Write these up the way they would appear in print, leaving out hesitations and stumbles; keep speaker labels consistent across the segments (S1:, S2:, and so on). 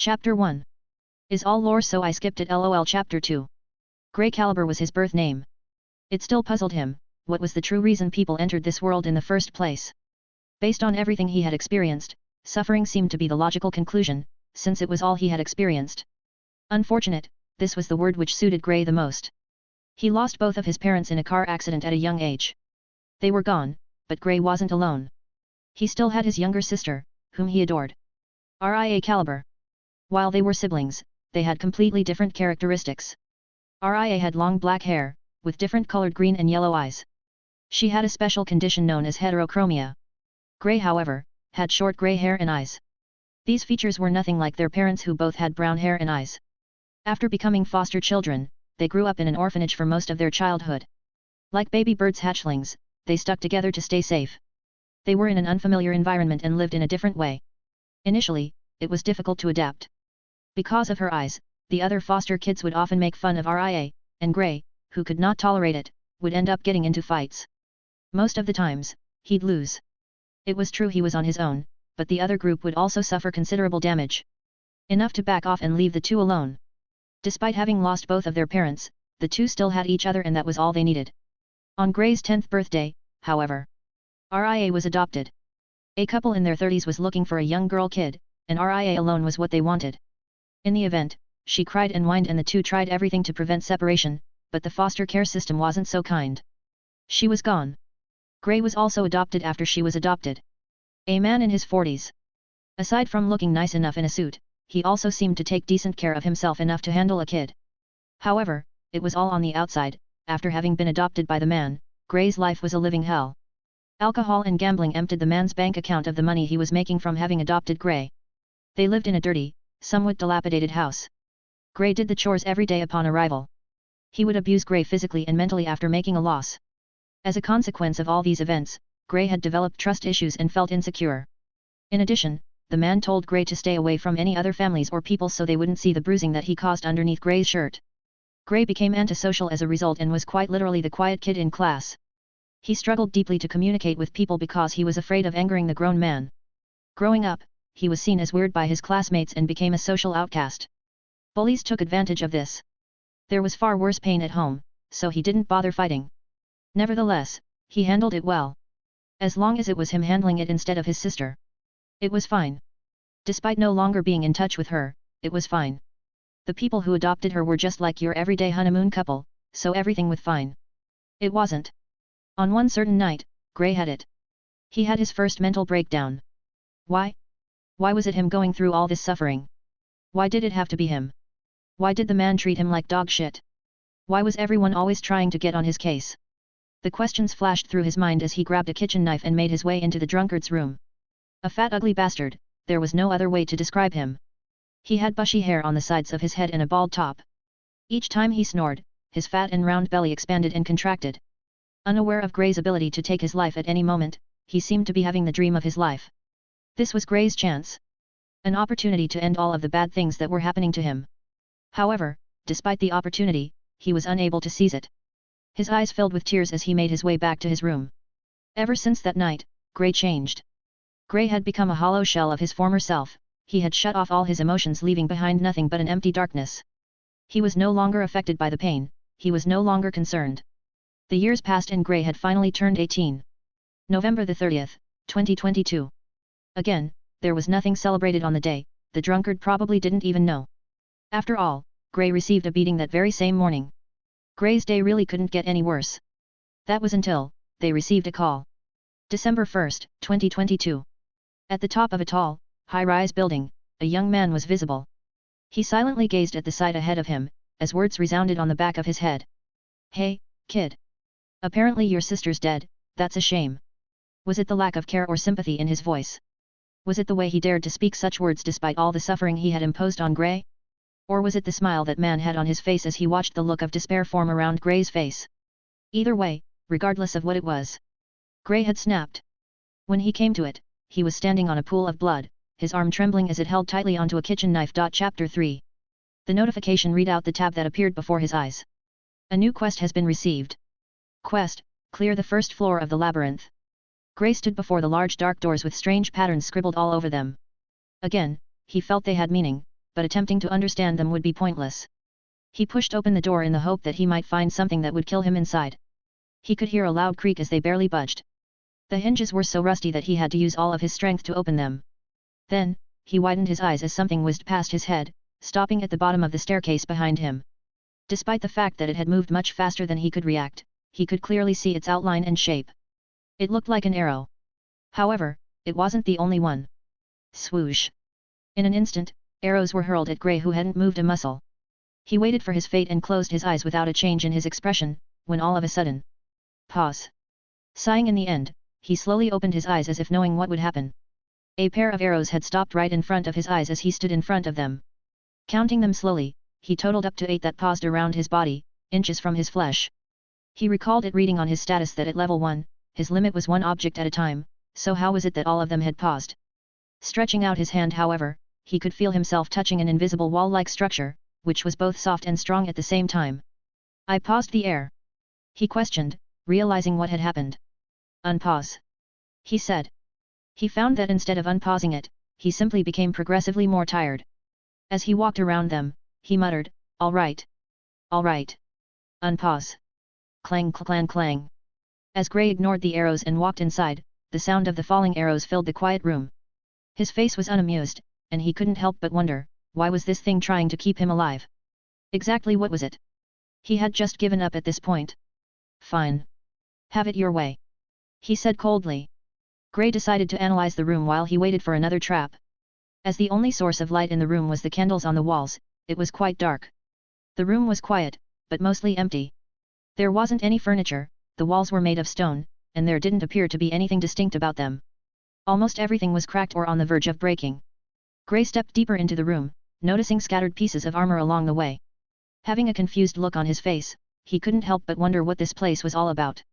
S1: Chapter 1. Is all lore so I skipped it lol. Chapter 2. Grey Caliber was his birth name. It still puzzled him, what was the true reason people entered this world in the first place? Based on everything he had experienced, suffering seemed to be the logical conclusion, since it was all he had experienced. Unfortunate, this was the word which suited Grey the most. He lost both of his parents in a car accident at a young age. They were gone, but Grey wasn't alone. He still had his younger sister, whom he adored. Ria Caliber. While they were siblings, they had completely different characteristics. Ria had long black hair, with different colored green and yellow eyes. She had a special condition known as heterochromia. Grey, however, had short grey hair and eyes. These features were nothing like their parents, who both had brown hair and eyes. After becoming foster children, they grew up in an orphanage for most of their childhood. Like baby birds' hatchlings, they stuck together to stay safe. They were in an unfamiliar environment and lived in a different way. Initially, it was difficult to adapt. Because of her eyes, the other foster kids would often make fun of Ria, and Grey, who could not tolerate it, would end up getting into fights. Most of the times, he'd lose. It was true he was on his own, but the other group would also suffer considerable damage. Enough to back off and leave the two alone. Despite having lost both of their parents, the two still had each other, and that was all they needed. On Grey's 10th birthday, however, Ria was adopted. A couple in their 30s was looking for a young girl kid, and Ria alone was what they wanted. In the event, she cried and whined, and the two tried everything to prevent separation, but the foster care system wasn't so kind. She was gone. Grey was also adopted after she was adopted. A man in his 40s. Aside from looking nice enough in a suit, he also seemed to take decent care of himself enough to handle a kid. However, it was all on the outside. After having been adopted by the man, Grey's life was a living hell. Alcohol and gambling emptied the man's bank account of the money he was making from having adopted Grey. They lived in a dirty, somewhat dilapidated house. Grey did the chores every day upon arrival. He would abuse Grey physically and mentally after making a loss. As a consequence of all these events, Grey had developed trust issues and felt insecure. In addition, the man told Grey to stay away from any other families or people so they wouldn't see the bruising that he caused underneath Grey's shirt. Grey became antisocial as a result and was quite literally the quiet kid in class. He struggled deeply to communicate with people because he was afraid of angering the grown man. Growing up, he was seen as weird by his classmates and became a social outcast. Bullies took advantage of this. There was far worse pain at home, so he didn't bother fighting. Nevertheless, he handled it well. As long as it was him handling it instead of his sister, it was fine. Despite no longer being in touch with her, it was fine. The people who adopted her were just like your everyday honeymoon couple, so everything was fine. It wasn't. On one certain night, Grey had it. He had his first mental breakdown. Why? Why was it him going through all this suffering? Why did it have to be him? Why did the man treat him like dog shit? Why was everyone always trying to get on his case? The questions flashed through his mind as he grabbed a kitchen knife and made his way into the drunkard's room. A fat ugly bastard, there was no other way to describe him. He had bushy hair on the sides of his head and a bald top. Each time he snored, his fat and round belly expanded and contracted. Unaware of Grey's ability to take his life at any moment, he seemed to be having the dream of his life. This was Grey's chance. An opportunity to end all of the bad things that were happening to him. However, despite the opportunity, he was unable to seize it. His eyes filled with tears as he made his way back to his room. Ever since that night, Grey changed. Grey had become a hollow shell of his former self. He had shut off all his emotions, leaving behind nothing but an empty darkness. He was no longer affected by the pain, he was no longer concerned. The years passed and Grey had finally turned 18. November the 30th, 2022. Again, there was nothing celebrated on the day, the drunkard probably didn't even know. After all, Grey received a beating that very same morning. Grey's day really couldn't get any worse. That was until they received a call. December 1st, 2022. At the top of a tall, high-rise building, a young man was visible. He silently gazed at the sight ahead of him, as words resounded on the back of his head. "Hey, kid. Apparently your sister's dead, that's a shame." Was it the lack of care or sympathy in his voice? Was it the way he dared to speak such words despite all the suffering he had imposed on Grey? Or was it the smile that man had on his face as he watched the look of despair form around Grey's face? Either way, regardless of what it was, Grey had snapped. When he came to it, he was standing on a pool of blood, his arm trembling as it held tightly onto a kitchen knife. Chapter 3. The notification read out the tab that appeared before his eyes. A new quest has been received. Quest: clear the first floor of the labyrinth. Grey stood before the large dark doors with strange patterns scribbled all over them. Again, he felt they had meaning, but attempting to understand them would be pointless. He pushed open the door in the hope that he might find something that would kill him inside. He could hear a loud creak as they barely budged. The hinges were so rusty that he had to use all of his strength to open them. Then, he widened his eyes as something whizzed past his head, stopping at the bottom of the staircase behind him. Despite the fact that it had moved much faster than he could react, he could clearly see its outline and shape. It looked like an arrow. However, it wasn't the only one. Swoosh! In an instant, arrows were hurled at Gray, who hadn't moved a muscle. He waited for his fate and closed his eyes without a change in his expression, when all of a sudden... Pause. Sighing in the end, he slowly opened his eyes as if knowing what would happen. A pair of arrows had stopped right in front of his eyes as he stood in front of them. Counting them slowly, he totaled up to 8 that paused around his body, inches from his flesh. He recalled it reading on his status that at level 1, his limit was 1 object at a time, so how was it that all of them had paused? Stretching out his hand, however, he could feel himself touching an invisible wall-like structure, which was both soft and strong at the same time. I paused the air? He questioned, realizing what had happened. Unpause. He said. He found that instead of unpausing it, he simply became progressively more tired. As he walked around them, he muttered, "All right. All right. Unpause." Clang clang clang. As Gray ignored the arrows and walked inside, the sound of the falling arrows filled the quiet room. His face was unamused, and he couldn't help but wonder, why was this thing trying to keep him alive? Exactly what was it? He had just given up at this point. Fine. Have it your way. He said coldly. Gray decided to analyze the room while he waited for another trap. As the only source of light in the room was the candles on the walls, it was quite dark. The room was quiet, but mostly empty. There wasn't any furniture, the walls were made of stone, and there didn't appear to be anything distinct about them. Almost everything was cracked or on the verge of breaking. Gray stepped deeper into the room, noticing scattered pieces of armor along the way. Having a confused look on his face, he couldn't help but wonder what this place was all about.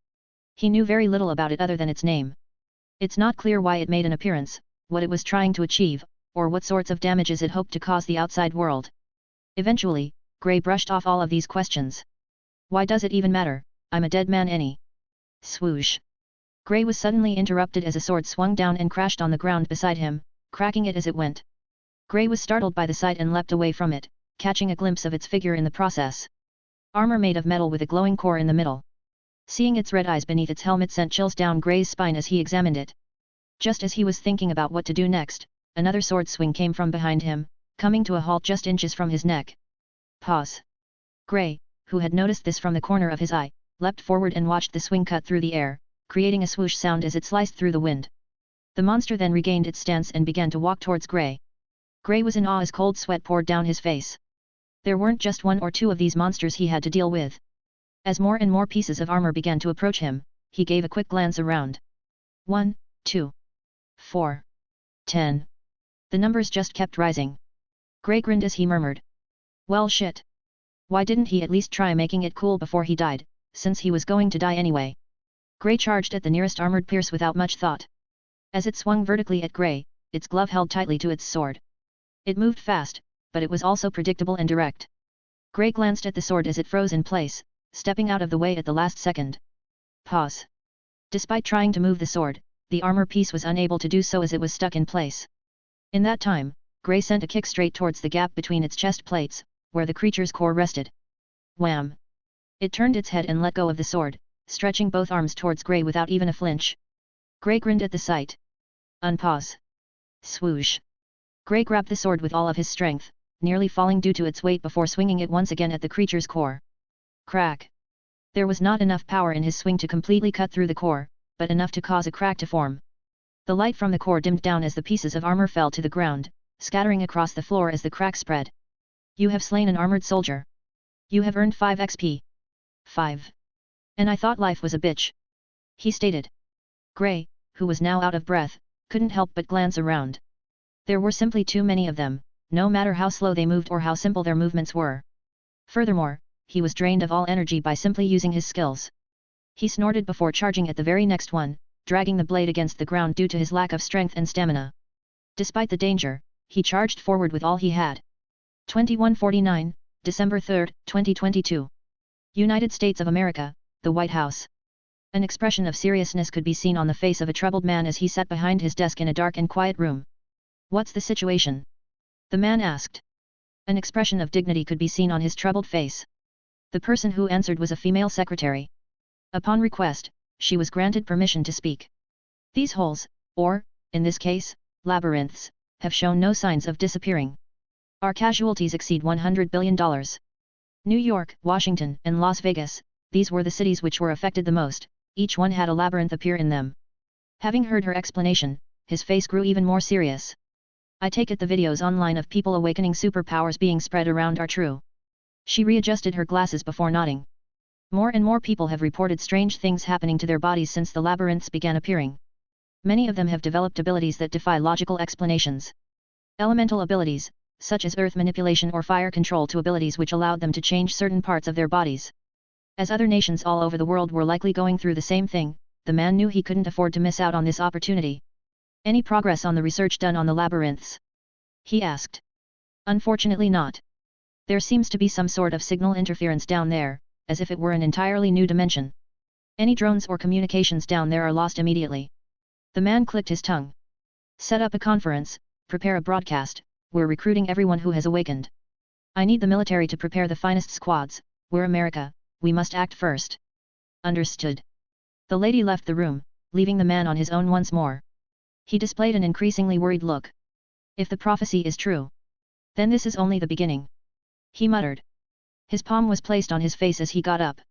S1: He knew very little about it other than its name. It's not clear why it made an appearance, what it was trying to achieve, or what sorts of damages it hoped to cause the outside world. Eventually, Gray brushed off all of these questions. Why does it even matter? I'm a dead man Swoosh. Gray was suddenly interrupted as a sword swung down and crashed on the ground beside him, cracking it as it went. Gray was startled by the sight and leapt away from it, catching a glimpse of its figure in the process. Armor made of metal with a glowing core in the middle. Seeing its red eyes beneath its helmet sent chills down Gray's spine as he examined it. Just as he was thinking about what to do next, another sword swing came from behind him, coming to a halt just inches from his neck. Pause. Gray, who had noticed this from the corner of his eye, leapt forward and watched the swing cut through the air, creating a swoosh sound as it sliced through the wind. The monster then regained its stance and began to walk towards Gray. Gray was in awe as cold sweat poured down his face. There weren't just 1 or 2 of these monsters he had to deal with. As more and more pieces of armor began to approach him, he gave a quick glance around. 1, 2, 4, 10. The numbers just kept rising. Gray grinned as he murmured. Well shit. Why didn't he at least try making it cool before he died, since he was going to die anyway? Gray charged at the nearest armored pierce without much thought. As it swung vertically at Gray, its glove held tightly to its sword. It moved fast, but it was also predictable and direct. Gray glanced at the sword as it froze in place, stepping out of the way at the last second. Pause. Despite trying to move the sword, the armor piece was unable to do so as it was stuck in place. In that time, Gray sent a kick straight towards the gap between its chest plates, where the creature's core rested. Wham! It turned its head and let go of the sword, stretching both arms towards Gray without even a flinch. Gray grinned at the sight. Unpause. Swoosh. Gray grabbed the sword with all of his strength, nearly falling due to its weight before swinging it once again at the creature's core. Crack. There was not enough power in his swing to completely cut through the core, but enough to cause a crack to form. The light from the core dimmed down as the pieces of armor fell to the ground, scattering across the floor as the crack spread. You have slain an armored soldier. You have earned 5 XP. 5. And I thought life was a bitch. He stated. Gray, who was now out of breath, couldn't help but glance around. There were simply too many of them, no matter how slow they moved or how simple their movements were. Furthermore, he was drained of all energy by simply using his skills. He snorted before charging at the very next one, dragging the blade against the ground due to his lack of strength and stamina. Despite the danger, he charged forward with all he had. 2149, December 3, 2022. United States of America, the White House. An expression of seriousness could be seen on the face of a troubled man as he sat behind his desk in a dark and quiet room. What's the situation? The man asked. An expression of dignity could be seen on his troubled face. The person who answered was a female secretary. Upon request, she was granted permission to speak. These holes, or, in this case, labyrinths, have shown no signs of disappearing. Our casualties exceed $100 billion. New York, Washington, and Las Vegas, these were the cities which were affected the most, each one had a labyrinth appear in them. Having heard her explanation, his face grew even more serious. I take it the videos online of people awakening superpowers being spread around are true. She readjusted her glasses before nodding. More and more people have reported strange things happening to their bodies since the labyrinths began appearing. Many of them have developed abilities that defy logical explanations. Elemental abilities, such as earth manipulation or fire control, to abilities which allowed them to change certain parts of their bodies. As other nations all over the world were likely going through the same thing, the man knew he couldn't afford to miss out on this opportunity. Any progress on the research done on the labyrinths? He asked. Unfortunately not. There seems to be some sort of signal interference down there, as if it were an entirely new dimension. Any drones or communications down there are lost immediately. The man clicked his tongue. Set up a conference, prepare a broadcast, we're recruiting everyone who has awakened. I need the military to prepare the finest squads, we're America, we must act first. Understood. The lady left the room, leaving the man on his own once more. He displayed an increasingly worried look. If the prophecy is true, then this is only the beginning. He muttered. His palm was placed on his face as he got up.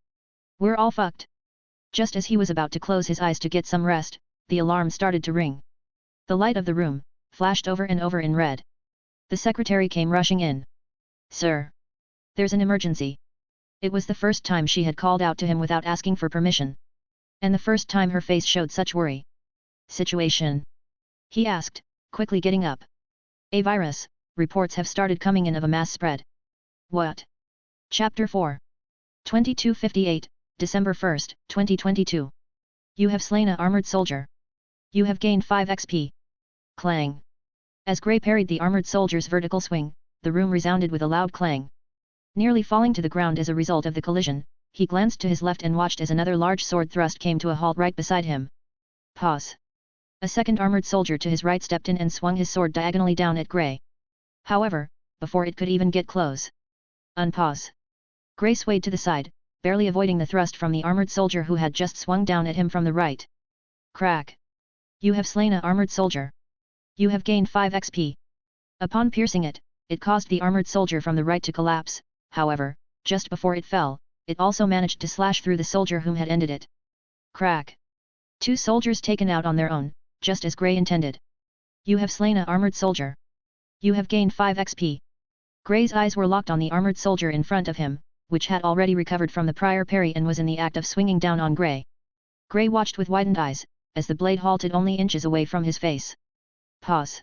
S1: We're all fucked. Just as he was about to close his eyes to get some rest, the alarm started to ring. The light of the room flashed over and over in red. The secretary came rushing in. Sir! There's an emergency. It was the first time she had called out to him without asking for permission. And the first time her face showed such worry. Situation? He asked, quickly getting up. A virus, reports have started coming in of a mass spread. What? Chapter 4. 2258, December 1, 2022. You have slain a armored soldier. You have gained 5 XP. Clang. As Gray parried the armored soldier's vertical swing, the room resounded with a loud clang. Nearly falling to the ground as a result of the collision, he glanced to his left and watched as another large sword thrust came to a halt right beside him. Pause. A second armored soldier to his right stepped in and swung his sword diagonally down at Gray. However, before it could even get close. Unpause. Gray swayed to the side, barely avoiding the thrust from the armored soldier who had just swung down at him from the right. Crack. You have slain a armored soldier. You have gained 5 XP. Upon piercing it, it caused the armored soldier from the right to collapse, however, just before it fell, it also managed to slash through the soldier whom had ended it. Crack. 2 soldiers taken out on their own, just as Gray intended. You have slain a armored soldier. You have gained 5 XP. Gray's eyes were locked on the armored soldier in front of him, which had already recovered from the prior parry and was in the act of swinging down on Gray. Gray watched with widened eyes, as the blade halted only inches away from his face. Pause.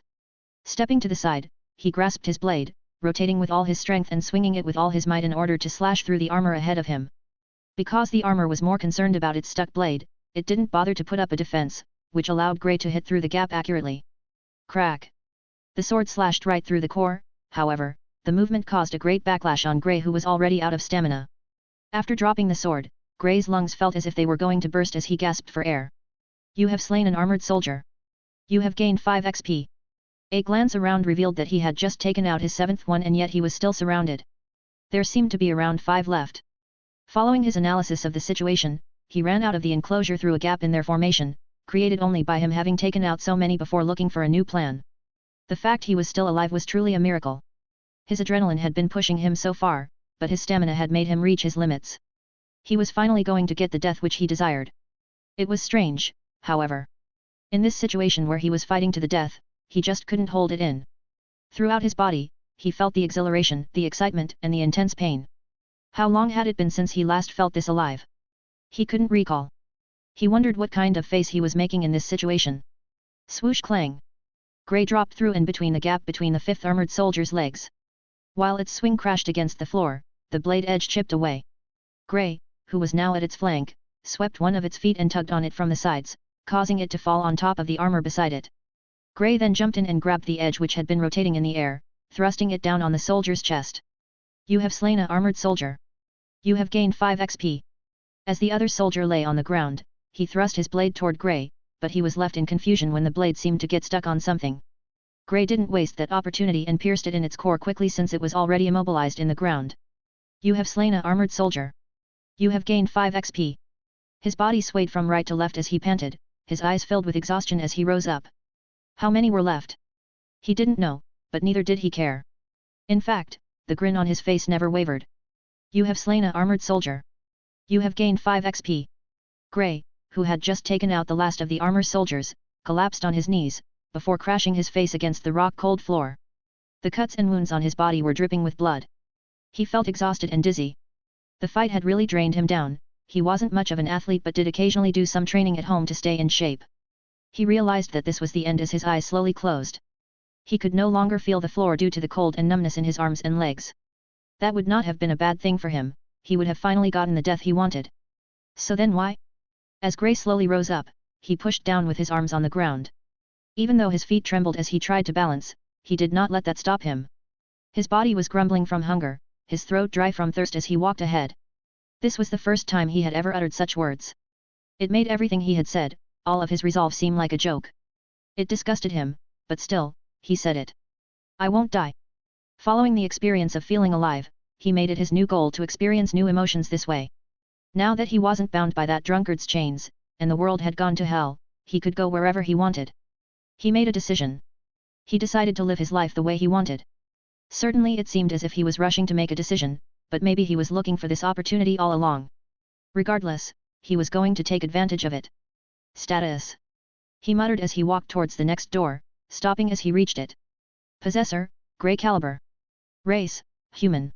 S1: Stepping to the side, he grasped his blade, rotating with all his strength and swinging it with all his might in order to slash through the armor ahead of him. Because the armor was more concerned about its stuck blade, it didn't bother to put up a defense, which allowed Gray to hit through the gap accurately. Crack. The sword slashed right through the core, however, the movement caused a great backlash on Gray, who was already out of stamina. After dropping the sword, Gray's lungs felt as if they were going to burst as he gasped for air. You have slain an armored soldier. You have gained 5 XP. A glance around revealed that he had just taken out his 7th one and yet he was still surrounded. There seemed to be around 5 left. Following his analysis of the situation, he ran out of the enclosure through a gap in their formation, created only by him having taken out so many before looking for a new plan. The fact he was still alive was truly a miracle. His adrenaline had been pushing him so far, but his stamina had made him reach his limits. He was finally going to get the death which he desired. It was strange, however. In this situation where he was fighting to the death, he just couldn't hold it in. Throughout his body, he felt the exhilaration, the excitement, and the intense pain. How long had it been since he last felt this alive? He couldn't recall. He wondered what kind of face he was making in this situation. Swoosh clang. Gray dropped through and between the gap between the 5th armored soldier's legs. While its swing crashed against the floor, the blade edge chipped away. Gray, who was now at its flank, swept one of its feet and tugged on it from the sides, causing it to fall on top of the armor beside it. Gray then jumped in and grabbed the edge which had been rotating in the air, thrusting it down on the soldier's chest. You have slain a armored soldier. You have gained 5 XP. As the other soldier lay on the ground, he thrust his blade toward Gray, but he was left in confusion when the blade seemed to get stuck on something. Gray didn't waste that opportunity and pierced it in its core quickly since it was already immobilized in the ground. You have slain a armored soldier. You have gained 5 XP. His body swayed from right to left as he panted, his eyes filled with exhaustion as he rose up. How many were left? He didn't know, but neither did he care. In fact, the grin on his face never wavered. You have slain a armored soldier. You have gained 5 XP. Gray, who had just taken out the last of the armor soldiers, collapsed on his knees, before crashing his face against the rock-cold floor. The cuts and wounds on his body were dripping with blood. He felt exhausted and dizzy. The fight had really drained him down. He wasn't much of an athlete but did occasionally do some training at home to stay in shape. He realized that this was the end as his eyes slowly closed. He could no longer feel the floor due to the cold and numbness in his arms and legs. That would not have been a bad thing for him, he would have finally gotten the death he wanted. So then why? As Gray slowly rose up, he pushed down with his arms on the ground. Even though his feet trembled as he tried to balance, he did not let that stop him. His body was grumbling from hunger, his throat dry from thirst as he walked ahead. This was the first time he had ever uttered such words. It made everything he had said, all of his resolve seem like a joke. It disgusted him, but still, he said it. I won't die. Following the experience of feeling alive, he made it his new goal to experience new emotions this way. Now that he wasn't bound by that drunkard's chains, and the world had gone to hell, he could go wherever he wanted. He made a decision. He decided to live his life the way he wanted. Certainly it seemed as if he was rushing to make a decision, but maybe he was looking for this opportunity all along. Regardless, he was going to take advantage of it. Status. He muttered as he walked towards the next door, stopping as he reached it. Possessor, Gray Caliber. Race, Human.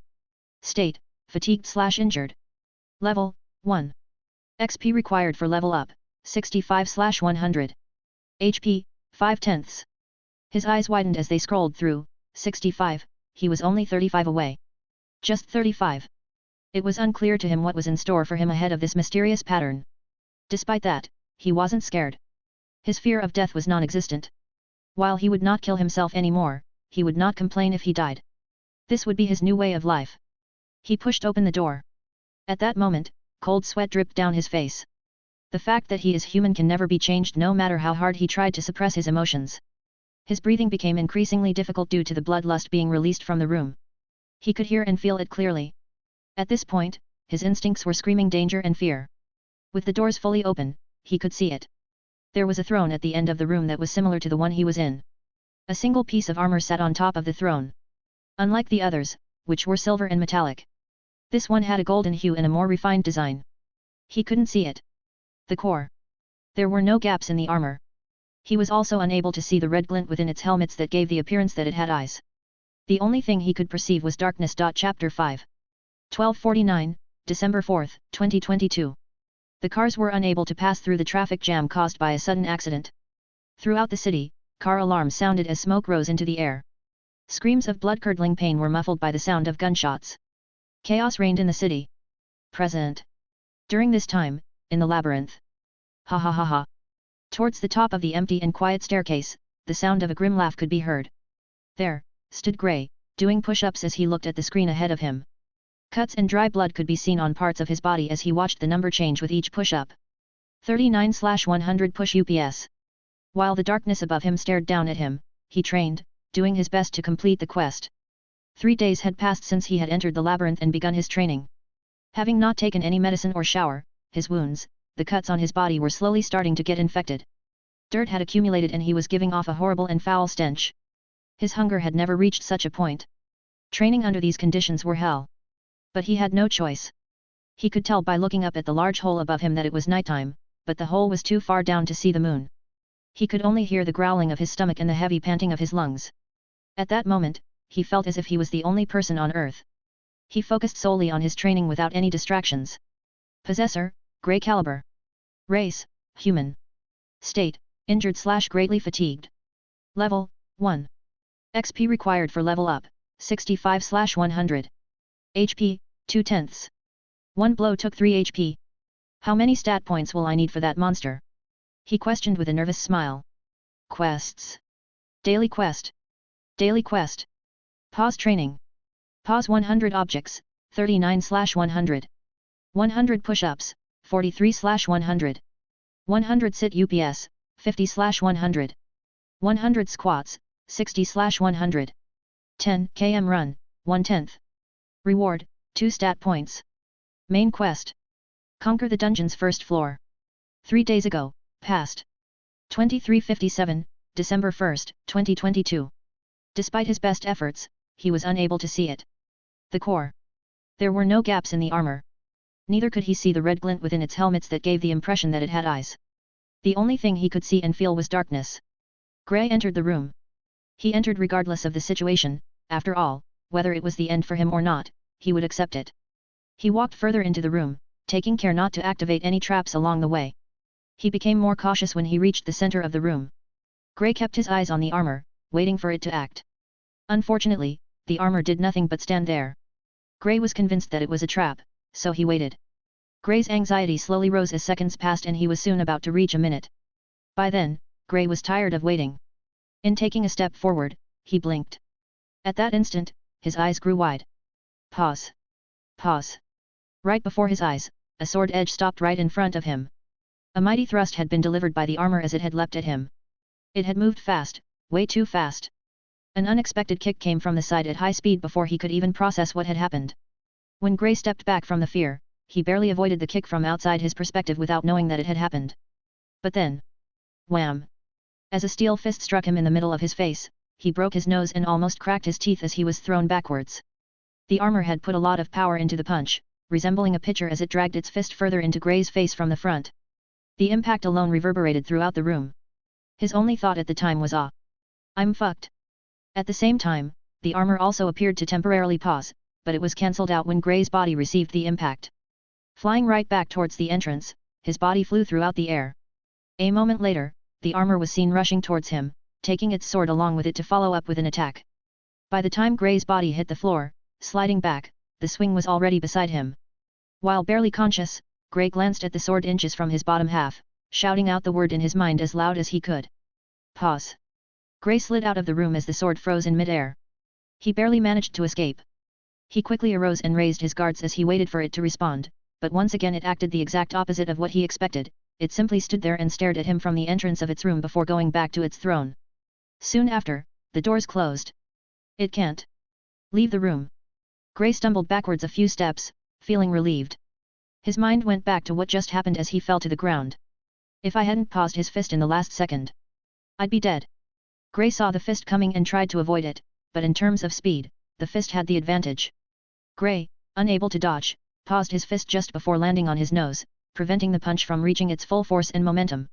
S1: State, Fatigued/Injured. Level, 1. XP required for level up, 65/100. HP, 5/10. His eyes widened as they scrolled through, 65, he was only 35 away. Just 35. It was unclear to him what was in store for him ahead of this mysterious pattern. Despite that, he wasn't scared. His fear of death was non-existent. While he would not kill himself anymore, he would not complain if he died. This would be his new way of life. He pushed open the door. At that moment, cold sweat dripped down his face. The fact that he is human can never be changed no matter how hard he tried to suppress his emotions. His breathing became increasingly difficult due to the bloodlust being released from the room. He could hear and feel it clearly. At this point, his instincts were screaming danger and fear. With the doors fully open, he could see it. There was a throne at the end of the room that was similar to the one he was in. A single piece of armor sat on top of the throne. Unlike the others, which were silver and metallic. This one had a golden hue and a more refined design. He couldn't see it. The core. There were no gaps in the armor. He was also unable to see the red glint within its helmets that gave the appearance that it had eyes. The only thing he could perceive was darkness. Chapter 5. 12:49, December 4, 2022. The cars were unable to pass through the traffic jam caused by a sudden accident. Throughout the city, car alarms sounded as smoke rose into the air. Screams of blood-curdling pain were muffled by the sound of gunshots. Chaos reigned in the city. Present. During this time, in the labyrinth. Ha ha ha ha. Towards the top of the empty and quiet staircase, the sound of a grim laugh could be heard. There, stood Gray, doing push-ups as he looked at the screen ahead of him. Cuts and dry blood could be seen on parts of his body as he watched the number change with each push-up. 39/100 push UPS. While the darkness above him stared down at him, he trained, doing his best to complete the quest. 3 days had passed since he had entered the labyrinth and begun his training. Having not taken any medicine or shower, his wounds, the cuts on his body were slowly starting to get infected. Dirt had accumulated and he was giving off a horrible and foul stench. His hunger had never reached such a point. Training under these conditions were hell. But he had no choice. He could tell by looking up at the large hole above him that it was nighttime, but the hole was too far down to see the moon. He could only hear the growling of his stomach and the heavy panting of his lungs. At that moment, he felt as if he was the only person on Earth. He focused solely on his training without any distractions. Possessor, Gray Caliber. Race, Human. State, Injured/greatly fatigued. Level, 1. XP required for level up, 65/100. HP, 2/10. One blow took 3 HP. How many stat points will I need for that monster? He questioned with a nervous smile. Quests. Daily quest. Daily quest. Pause training. Pause 100 objects, 39/100. 100 push-ups, 43/100. 100 sit UPS, 50/100. 100 squats, 60/100. 10 km run, 1/10. Reward, 2 stat points. Main quest. Conquer the dungeon's first floor. 3 days ago, past. 2357, December 1st, 2022. Despite his best efforts, he was unable to see it. The core. There were no gaps in the armor. Neither could he see the red glint within its helmets that gave the impression that it had eyes. The only thing he could see and feel was darkness. Gray entered the room. He entered regardless of the situation. After all, whether it was the end for him or not, he would accept it. He walked further into the room, taking care not to activate any traps along the way. He became more cautious when he reached the center of the room. Gray kept his eyes on the armor, waiting for it to act. Unfortunately, the armor did nothing but stand there. Gray was convinced that it was a trap, so he waited. Gray's anxiety slowly rose as seconds passed and he was soon about to reach a minute. By then, Gray was tired of waiting. In taking a step forward, he blinked. At that instant, his eyes grew wide. Pause. Pause. Right before his eyes, a sword edge stopped right in front of him. A mighty thrust had been delivered by the armor as it had leapt at him. It had moved fast, way too fast. An unexpected kick came from the side at high speed before he could even process what had happened. When Gray stepped back from the fear, he barely avoided the kick from outside his perspective without knowing that it had happened. But then... wham! As a steel fist struck him in the middle of his face, he broke his nose and almost cracked his teeth as he was thrown backwards. The armor had put a lot of power into the punch, resembling a pitcher as it dragged its fist further into Gray's face from the front. The impact alone reverberated throughout the room. His only thought at the time was "Ah! I'm fucked." At the same time, the armor also appeared to temporarily pause, but it was cancelled out when Gray's body received the impact. Flying right back towards the entrance, his body flew throughout the air. A moment later, the armor was seen rushing towards him, taking its sword along with it to follow up with an attack. By the time Gray's body hit the floor, sliding back, the swing was already beside him. While barely conscious, Gray glanced at the sword inches from his bottom half, shouting out the word in his mind as loud as he could. Pause. Gray slid out of the room as the sword froze in midair. He barely managed to escape. He quickly arose and raised his guards as he waited for it to respond, but once again it acted the exact opposite of what he expected. It simply stood there and stared at him from the entrance of its room before going back to its throne. Soon after, the doors closed. It can't leave the room. Gray stumbled backwards a few steps, feeling relieved. His mind went back to what just happened as he fell to the ground. If I hadn't paused his fist in the last second, I'd be dead. Gray saw the fist coming and tried to avoid it, but in terms of speed, the fist had the advantage. Gray, unable to dodge, paused his fist just before landing on his nose, preventing the punch from reaching its full force and momentum.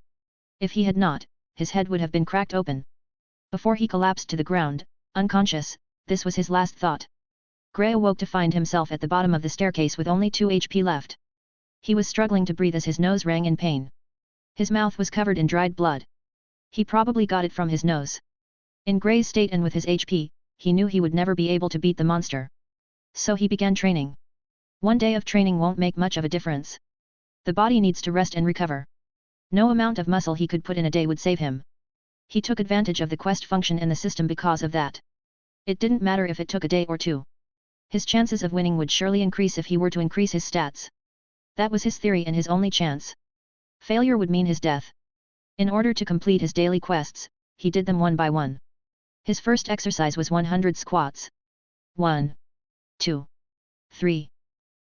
S1: If he had not, his head would have been cracked open. Before he collapsed to the ground, unconscious, this was his last thought. Gray awoke to find himself at the bottom of the staircase with only 2 HP left. He was struggling to breathe as his nose rang in pain. His mouth was covered in dried blood. He probably got it from his nose. In Gray's state and with his HP, he knew he would never be able to beat the monster. So he began training. One day of training won't make much of a difference. The body needs to rest and recover. No amount of muscle he could put in a day would save him. He took advantage of the quest function and the system because of that. It didn't matter if it took a day or two. His chances of winning would surely increase if he were to increase his stats. That was his theory and his only chance. Failure would mean his death. In order to complete his daily quests, he did them one by one. His first exercise was 100 squats. 1, 2, 3.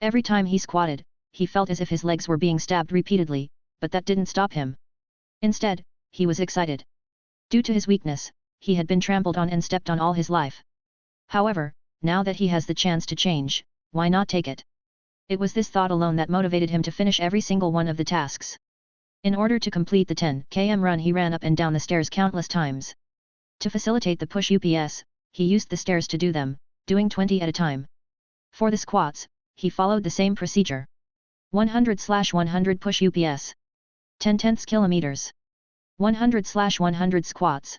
S1: Every time he squatted, he felt as if his legs were being stabbed repeatedly, but that didn't stop him. Instead, he was excited. Due to his weakness, he had been trampled on and stepped on all his life. However, now that he has the chance to change, why not take it? It was this thought alone that motivated him to finish every single one of the tasks. In order to complete the 10 km run, he ran up and down the stairs countless times. To facilitate the push UPS, he used the stairs to do them, doing 20 at a time. For the squats, he followed the same procedure. 100/100 push UPS. 10/10 kilometers. 100/100 squats.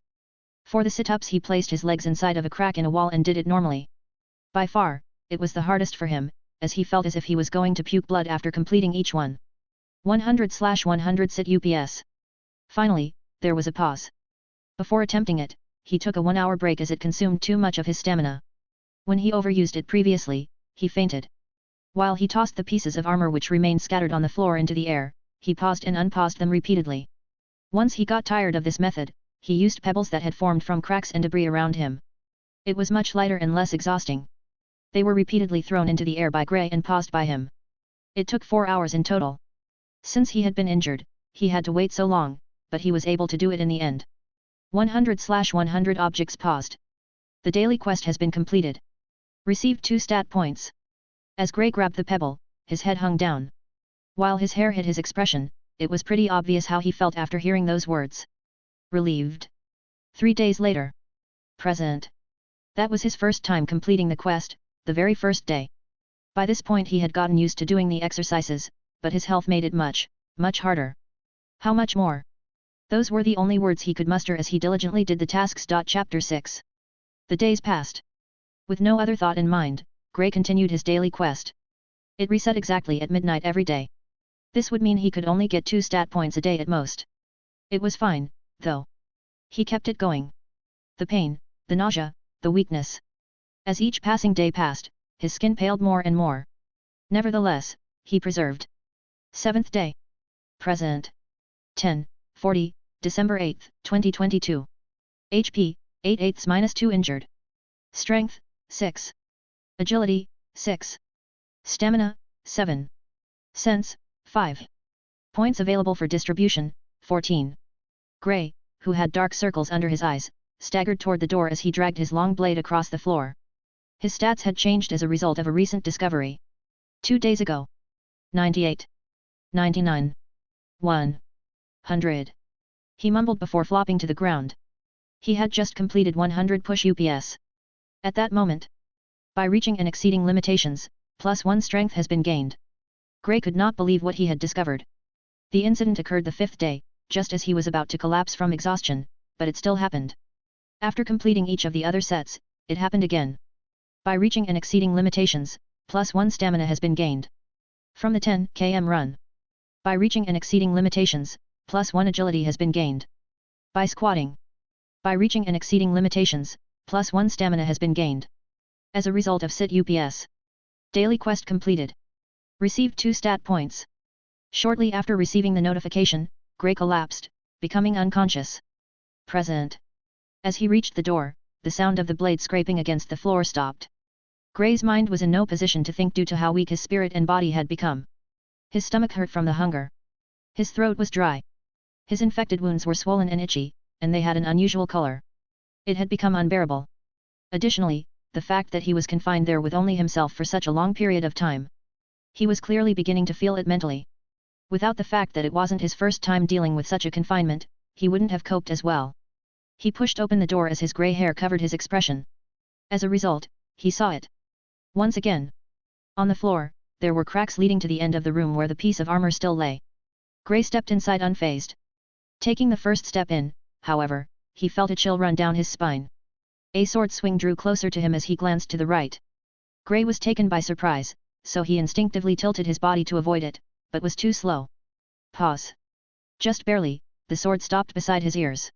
S1: For the sit-ups, he placed his legs inside of a crack in a wall and did it normally. By far, it was the hardest for him, as he felt as if he was going to puke blood after completing each one. 100/100 sit UPS. Finally, there was a pause. Before attempting it, he took a 1-hour break as it consumed too much of his stamina. When he overused it previously, he fainted. While he tossed the pieces of armor which remained scattered on the floor into the air, he paused and unpaused them repeatedly. Once he got tired of this method, he used pebbles that had formed from cracks and debris around him. It was much lighter and less exhausting. They were repeatedly thrown into the air by Gray and paused by him. It took 4 hours in total. Since he had been injured, he had to wait so long, but he was able to do it in the end. 100/100 objects paused. The daily quest has been completed. Received 2 stat points. As Gray grabbed the pebble, his head hung down. While his hair hid his expression, it was pretty obvious how he felt after hearing those words. Relieved. 3 days later. Present. That was his first time completing the quest, the very first day. By this point he had gotten used to doing the exercises, but his health made it much, much harder. How much more? Those were the only words he could muster as he diligently did the tasks. Chapter 6. The days passed. With no other thought in mind, Gray continued his daily quest. It reset exactly at midnight every day. This would mean he could only get 2 stat points a day at most. It was fine, though. He kept it going. The pain, the nausea, the weakness. As each passing day passed, his skin paled more and more. Nevertheless, he persevered. 7th day. Present. 10:40, December 8, 2022. HP, 8/8-2 injured. Strength, 6. Agility, 6. Stamina, 7. Sense, 5. Points available for distribution, 14. Gray, who had dark circles under his eyes, staggered toward the door as he dragged his long blade across the floor. His stats had changed as a result of a recent discovery. 2 days ago. 98. 99. 100. He mumbled before flopping to the ground. He had just completed 100 push UPS. At that moment. By reaching and exceeding limitations, +1 strength has been gained. Gray could not believe what he had discovered. The incident occurred the 5th day, just as he was about to collapse from exhaustion, but it still happened. After completing each of the other sets, it happened again. By reaching and exceeding limitations, +1 stamina has been gained. From the 10 km run. By reaching and exceeding limitations, +1 agility has been gained. By squatting. By reaching and exceeding limitations, +1 stamina has been gained. As a result of sit UPS. Daily quest completed. Received 2 stat points. Shortly after receiving the notification, Gray collapsed, becoming unconscious. Present. As he reached the door, the sound of the blade scraping against the floor stopped. Gray's mind was in no position to think due to how weak his spirit and body had become. His stomach hurt from the hunger. His throat was dry. His infected wounds were swollen and itchy, and they had an unusual color. It had become unbearable. Additionally, the fact that he was confined there with only himself for such a long period of time. He was clearly beginning to feel it mentally. Without the fact that it wasn't his first time dealing with such a confinement, he wouldn't have coped as well. He pushed open the door as his gray hair covered his expression. As a result, he saw it. Once again. On the floor, there were cracks leading to the end of the room where the piece of armor still lay. Gray stepped inside unfazed. Taking the first step in, however, he felt a chill run down his spine. A sword swing drew closer to him as he glanced to the right. Gray was taken by surprise, so he instinctively tilted his body to avoid it, but was too slow. Pause. Just barely, the sword stopped beside his ears.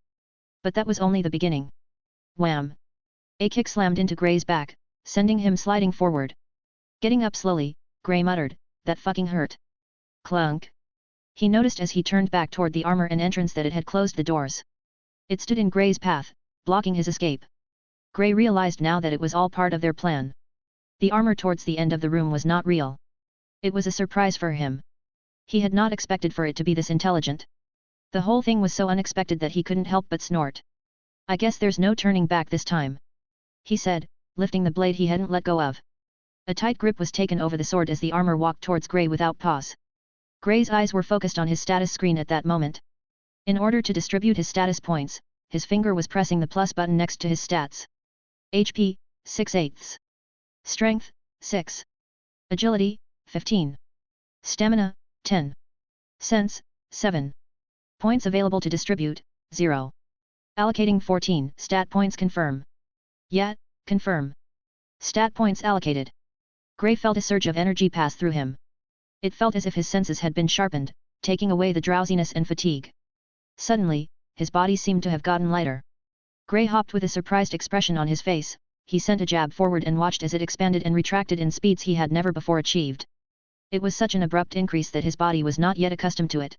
S1: But that was only the beginning. Wham! A kick slammed into Gray's back, sending him sliding forward. Getting up slowly, Gray muttered, "That fucking hurt." Clunk. He noticed as he turned back toward the armor and entrance that it had closed the doors. It stood in Gray's path, blocking his escape. Gray realized now that it was all part of their plan. The armor towards the end of the room was not real. It was a surprise for him. He had not expected for it to be this intelligent. The whole thing was so unexpected that he couldn't help but snort. "I guess there's no turning back this time," he said, lifting the blade he hadn't let go of. A tight grip was taken over the sword as the armor walked towards Gray without pause. Gray's eyes were focused on his status screen at that moment. In order to distribute his status points, his finger was pressing the plus button next to his stats. HP, 6/8. Strength, 6. Agility, 15. Stamina, 10. Sense, 7. Points available to distribute, 0. Allocating 14 stat points. Confirm. Yeah, confirm. Stat points allocated. Gray felt a surge of energy pass through him. It felt as if his senses had been sharpened, taking away the drowsiness and fatigue. Suddenly, his body seemed to have gotten lighter. Gray hopped with a surprised expression on his face. He sent a jab forward and watched as it expanded and retracted in speeds he had never before achieved. It was such an abrupt increase that his body was not yet accustomed to it.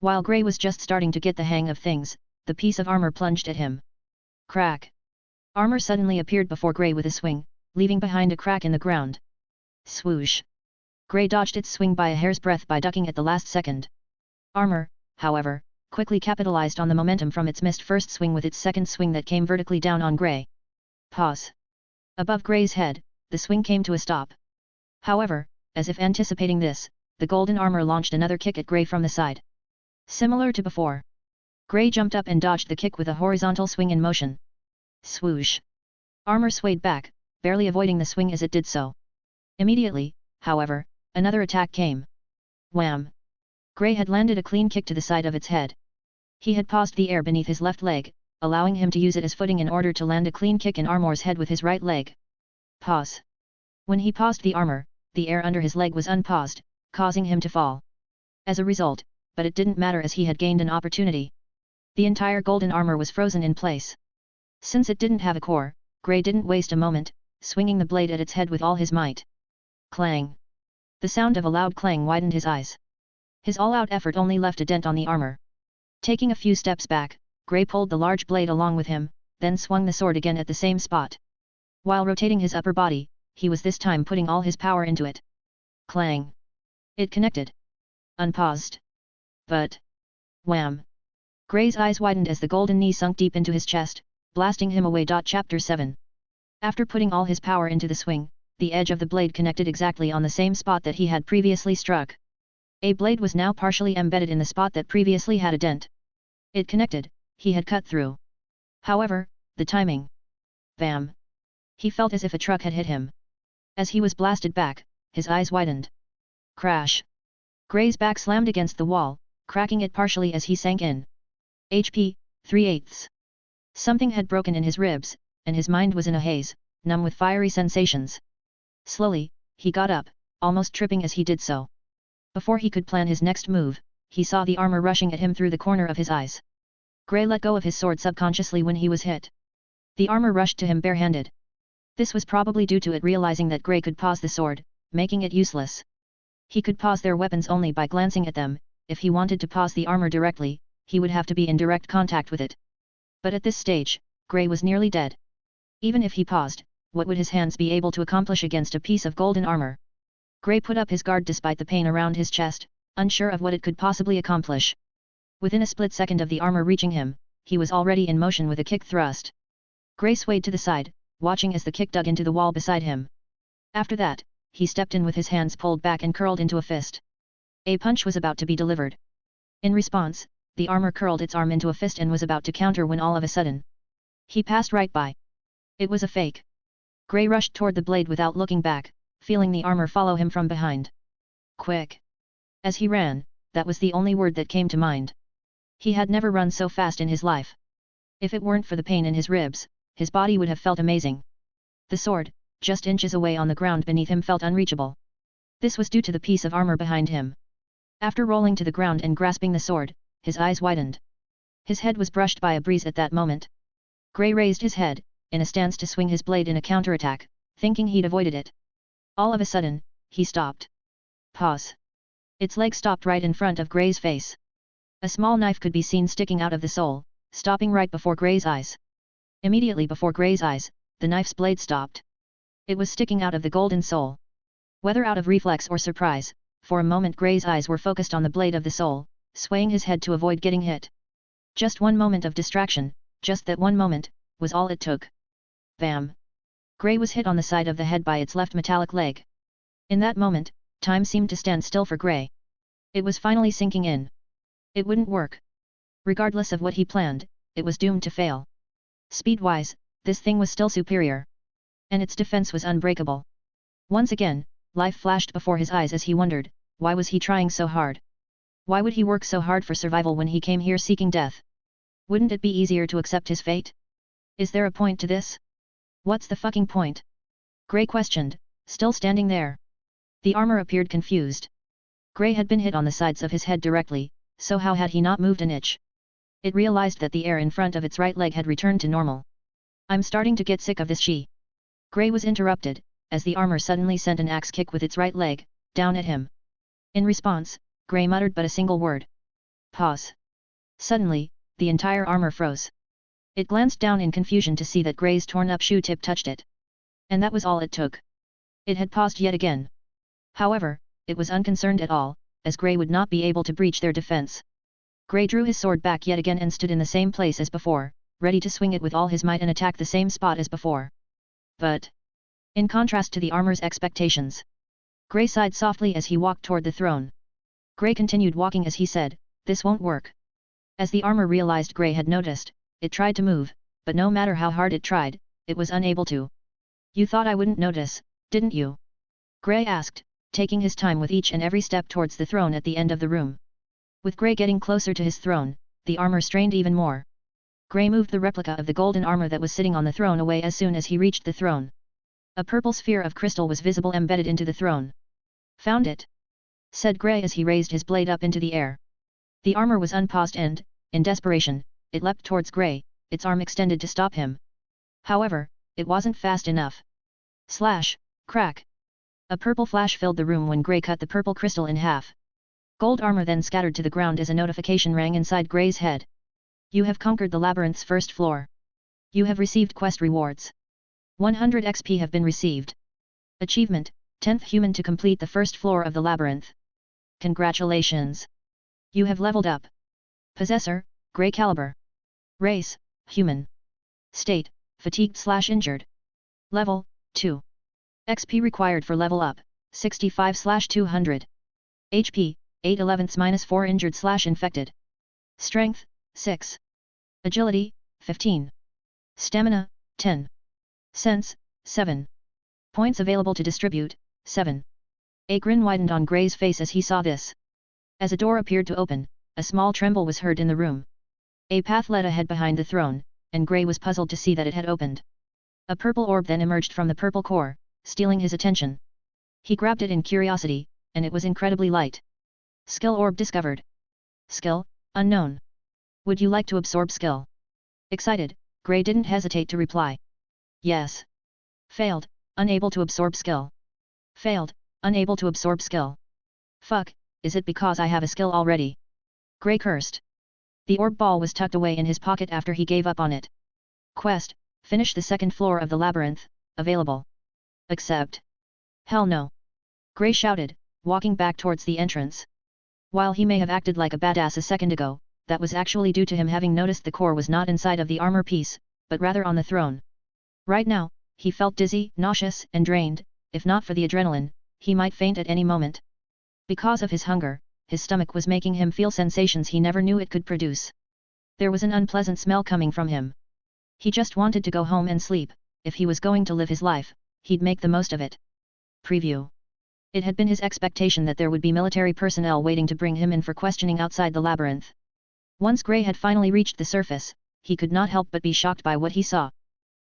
S1: While Gray was just starting to get the hang of things, the piece of armor plunged at him. Crack! Armor suddenly appeared before Grey with a swing, leaving behind a crack in the ground. Swoosh! Grey dodged its swing by a hair's breadth by ducking at the last second. Armor, however, quickly capitalized on the momentum from its missed first swing with its second swing that came vertically down on Grey. Pause. Above Grey's head, the swing came to a stop. However, as if anticipating this, the golden armor launched another kick at Grey from the side. Similar to before. Grey jumped up and dodged the kick with a horizontal swing in motion. Swoosh! Armor swayed back, barely avoiding the swing as it did so. Immediately, however, another attack came. Wham! Grey had landed a clean kick to the side of its head. He had paused the air beneath his left leg, allowing him to use it as footing in order to land a clean kick in Armor's head with his right leg. Pause. When he paused the armor, the air under his leg was unpaused, causing him to fall. As a result, but it didn't matter as he had gained an opportunity. The entire golden armor was frozen in place. Since it didn't have a core, Grey didn't waste a moment, swinging the blade at its head with all his might. Clang! The sound of a loud clang widened his eyes. His all-out effort only left a dent on the armor. Taking a few steps back, Grey pulled the large blade along with him, then swung the sword again at the same spot. While rotating his upper body, he was this time putting all his power into it. Clang! It connected. Unpaused. But... Wham! Grey's eyes widened as the golden knee sunk deep into his chest, blasting him away. Chapter 7. After putting all his power into the swing, the edge of the blade connected exactly on the same spot that he had previously struck. A blade was now partially embedded in the spot that previously had a dent. It connected, he had cut through. However, the timing. Bam! He felt as if a truck had hit him. As he was blasted back, his eyes widened. Crash! Grey's back slammed against the wall, cracking it partially as he sank in. HP, 3/8. Something had broken in his ribs, and his mind was in a haze, numb with fiery sensations. Slowly, he got up, almost tripping as he did so. Before he could plan his next move, he saw the armor rushing at him through the corner of his eyes. Grey let go of his sword subconsciously when he was hit. The armor rushed to him barehanded. This was probably due to it realizing that Grey could pause the sword, making it useless. He could pause their weapons only by glancing at them. If he wanted to pause the armor directly, he would have to be in direct contact with it. But at this stage, Grey was nearly dead. Even if he paused, what would his hands be able to accomplish against a piece of golden armor? Grey put up his guard despite the pain around his chest, unsure of what it could possibly accomplish. Within a split second of the armor reaching him, he was already in motion with a kick thrust. Grey swayed to the side, watching as the kick dug into the wall beside him. After that, he stepped in with his hands pulled back and curled into a fist. A punch was about to be delivered. In response, the armor curled its arm into a fist and was about to counter when all of a sudden, he passed right by. It was a fake. Grey rushed toward the blade without looking back, feeling the armor follow him from behind. Quick! As he ran, that was the only word that came to mind. He had never run so fast in his life. If it weren't for the pain in his ribs, his body would have felt amazing. The sword, just inches away on the ground beneath him, felt unreachable. This was due to the piece of armor behind him. After rolling to the ground and grasping the sword, his eyes widened. His head was brushed by a breeze at that moment. Grey raised his head, in a stance to swing his blade in a counterattack, thinking he'd avoided it. All of a sudden, he stopped. Pause. Its leg stopped right in front of Grey's face. A small knife could be seen sticking out of the sole, stopping right before Grey's eyes. Immediately before Grey's eyes, the knife's blade stopped. It was sticking out of the golden sole. Whether out of reflex or surprise, for a moment Grey's eyes were focused on the blade of the sole, swaying his head to avoid getting hit. Just one moment of distraction, just that one moment, was all it took. Bam! Grey was hit on the side of the head by its left metallic leg. In that moment, time seemed to stand still for Grey. It was finally sinking in. It wouldn't work. Regardless of what he planned, it was doomed to fail. Speed-wise, this thing was still superior. And its defense was unbreakable. Once again, life flashed before his eyes as he wondered, why was he trying so hard? Why would he work so hard for survival when he came here seeking death? Wouldn't it be easier to accept his fate? Is there a point to this? What's the fucking point? Grey questioned, still standing there. The armor appeared confused. Grey had been hit on the sides of his head directly, so how had he not moved an inch? It realized that the air in front of its right leg had returned to normal. I'm starting to get sick of this shit. Grey was interrupted, as the armor suddenly sent an axe kick with its right leg, down at him. In response, Grey muttered but a single word. Pause. Suddenly, the entire armor froze. It glanced down in confusion to see that Gray's torn-up shoe tip touched it. And that was all it took. It had paused yet again. However, it was unconcerned at all, as Gray would not be able to breach their defense. Gray drew his sword back yet again and stood in the same place as before, ready to swing it with all his might and attack the same spot as before. But, in contrast to the armor's expectations, Gray sighed softly as he walked toward the throne. Gray continued walking as he said, "This won't work." As the armor realized Gray had noticed, it tried to move, but no matter how hard it tried, it was unable to. "You thought I wouldn't notice, didn't you?" Gray asked, taking his time with each and every step towards the throne at the end of the room. With Gray getting closer to his throne, the armor strained even more. Gray moved the replica of the golden armor that was sitting on the throne away as soon as he reached the throne. A purple sphere of crystal was visible embedded into the throne. "Found it," said Gray as he raised his blade up into the air. The armor was unpaused and, in desperation, it leapt towards Gray, its arm extended to stop him. However, it wasn't fast enough. Slash, crack. A purple flash filled the room when Gray cut the purple crystal in half. Gold armor then scattered to the ground as a notification rang inside Gray's head. "You have conquered the labyrinth's first floor. You have received quest rewards. 100 XP have been received. Achievement, 10th human to complete the first floor of the labyrinth. Congratulations! You have leveled up. Possessor, Gray Caliber. Race, human. State, fatigued/injured. Level, 2. XP required for level up, 65/200. HP, 8/11-4 injured/infected. Strength, 6. Agility, 15. Stamina, 10. Sense, 7. Points available to distribute, 7. A grin widened on Gray's face as he saw this. As a door appeared to open, a small tremble was heard in the room. A path led ahead behind the throne, and Gray was puzzled to see that it had opened. A purple orb then emerged from the purple core, stealing his attention. He grabbed it in curiosity, and it was incredibly light. Skill orb discovered. Skill, unknown. Would you like to absorb skill? Excited, Gray didn't hesitate to reply. Yes. Failed, unable to absorb skill. Failed, unable to absorb skill. Fuck, is it because I have a skill already? Gray cursed. The orb ball was tucked away in his pocket after he gave up on it. Quest, finish the second floor of the labyrinth, available. Accept. Hell no. Gray shouted, walking back towards the entrance. While he may have acted like a badass a second ago, that was actually due to him having noticed the core was not inside of the armor piece, but rather on the throne. Right now, he felt dizzy, nauseous, and drained. If not for the adrenaline, he might faint at any moment. Because of his hunger, his stomach was making him feel sensations he never knew it could produce. There was an unpleasant smell coming from him. He just wanted to go home and sleep. If he was going to live his life, he'd make the most of it. Preview. It had been his expectation that there would be military personnel waiting to bring him in for questioning outside the labyrinth. Once Gray had finally reached the surface, he could not help but be shocked by what he saw.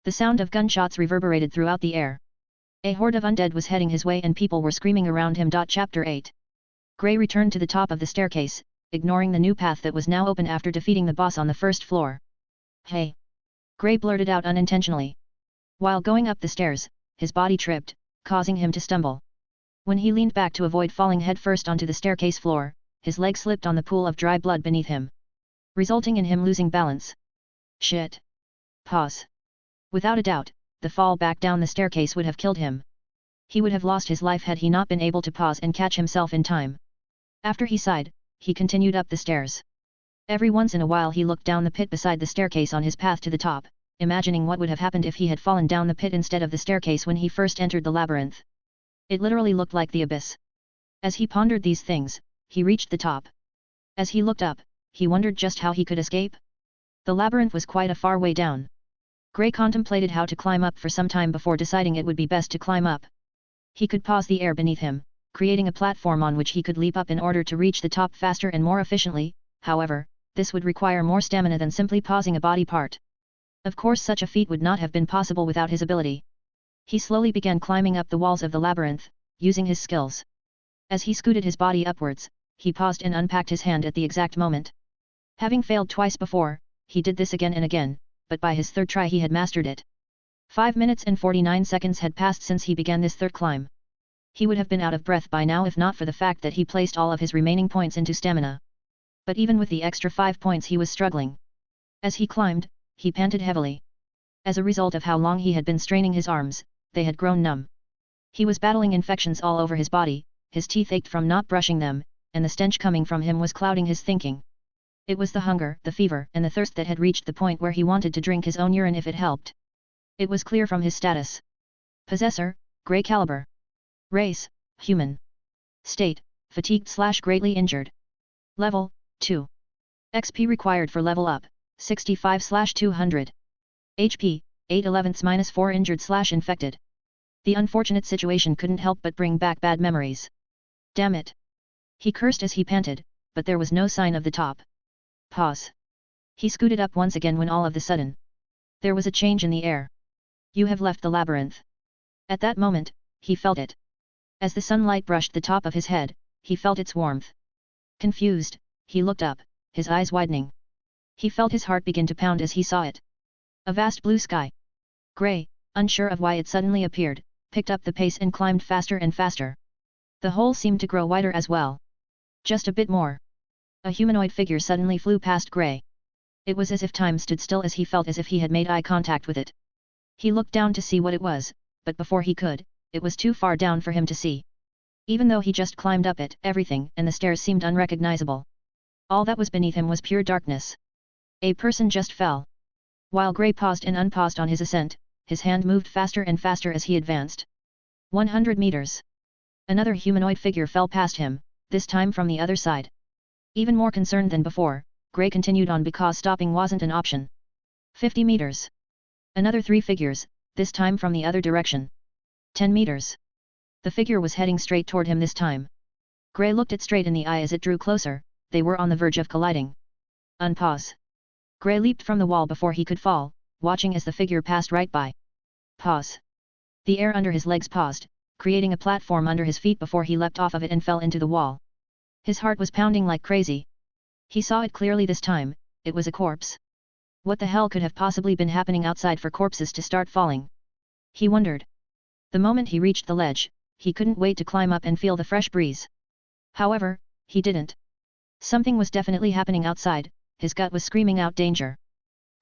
S1: The sound of gunshots reverberated throughout the air. A horde of undead was heading his way and people were screaming around him. Chapter 8. Gray returned to the top of the staircase, ignoring the new path that was now open after defeating the boss on the first floor. "Hey!" Gray blurted out unintentionally. While going up the stairs, his body tripped, causing him to stumble. When he leaned back to avoid falling headfirst onto the staircase floor, his leg slipped on the pool of dry blood beneath him, resulting in him losing balance. Shit. Pause. Without a doubt, the fall back down the staircase would have killed him. He would have lost his life had he not been able to pause and catch himself in time. After he sighed, he continued up the stairs. Every once in a while he looked down the pit beside the staircase on his path to the top, imagining what would have happened if he had fallen down the pit instead of the staircase when he first entered the labyrinth. It literally looked like the abyss. As he pondered these things, he reached the top. As he looked up, he wondered just how he could escape. The labyrinth was quite a far way down. Gray contemplated how to climb up for some time before deciding it would be best to climb up. He could pause the air beneath him, creating a platform on which he could leap up in order to reach the top faster and more efficiently. However, this would require more stamina than simply pausing a body part. Of course, such a feat would not have been possible without his ability. He slowly began climbing up the walls of the labyrinth, using his skills. As he scooted his body upwards, he paused and unpacked his hand at the exact moment. Having failed twice before, he did this again and again, but by his third try he had mastered it. 5 minutes and 49 seconds had passed since he began this third climb. He would have been out of breath by now if not for the fact that he placed all of his remaining points into stamina. But even with the extra 5 points he was struggling. As he climbed, he panted heavily. As a result of how long he had been straining his arms, they had grown numb. He was battling infections all over his body, his teeth ached from not brushing them, and the stench coming from him was clouding his thinking. It was the hunger, the fever, and the thirst that had reached the point where he wanted to drink his own urine if it helped. It was clear from his status. Possessor, Grey Caliber. Race, human. State, fatigued/greatly injured. Level, 2. XP required for level up, 65/200. HP, 8/11-4 injured/infected. The unfortunate situation couldn't help but bring back bad memories. Damn it! He cursed as he panted, but there was no sign of the top. Pause. He scooted up once again when all of the sudden, there was a change in the air. You have left the labyrinth. At that moment, he felt it. As the sunlight brushed the top of his head, he felt its warmth. Confused, he looked up, his eyes widening. He felt his heart begin to pound as he saw it. A vast blue sky. Grey, unsure of why it suddenly appeared, picked up the pace and climbed faster and faster. The hole seemed to grow wider as well. Just a bit more. A humanoid figure suddenly flew past Grey. It was as if time stood still as he felt as if he had made eye contact with it. He looked down to see what it was, but before he could, it was too far down for him to see. Even though he just climbed up it, everything and the stairs seemed unrecognizable. All that was beneath him was pure darkness. A person just fell. While Grey paused and unpaused on his ascent, his hand moved faster and faster as he advanced. 100 meters. Another humanoid figure fell past him, this time from the other side. Even more concerned than before, Grey continued on because stopping wasn't an option. 50 meters. Another 3 figures, this time from the other direction. 10 meters. The figure was heading straight toward him this time. Grey looked it straight in the eye as it drew closer, they were on the verge of colliding. Unpause. Grey leaped from the wall before he could fall, watching as the figure passed right by. Pause. The air under his legs paused, creating a platform under his feet before he leapt off of it and fell into the wall. His heart was pounding like crazy. He saw it clearly this time, it was a corpse. What the hell could have possibly been happening outside for corpses to start falling? He wondered. The moment he reached the ledge, he couldn't wait to climb up and feel the fresh breeze. However, he didn't. Something was definitely happening outside, his gut was screaming out danger.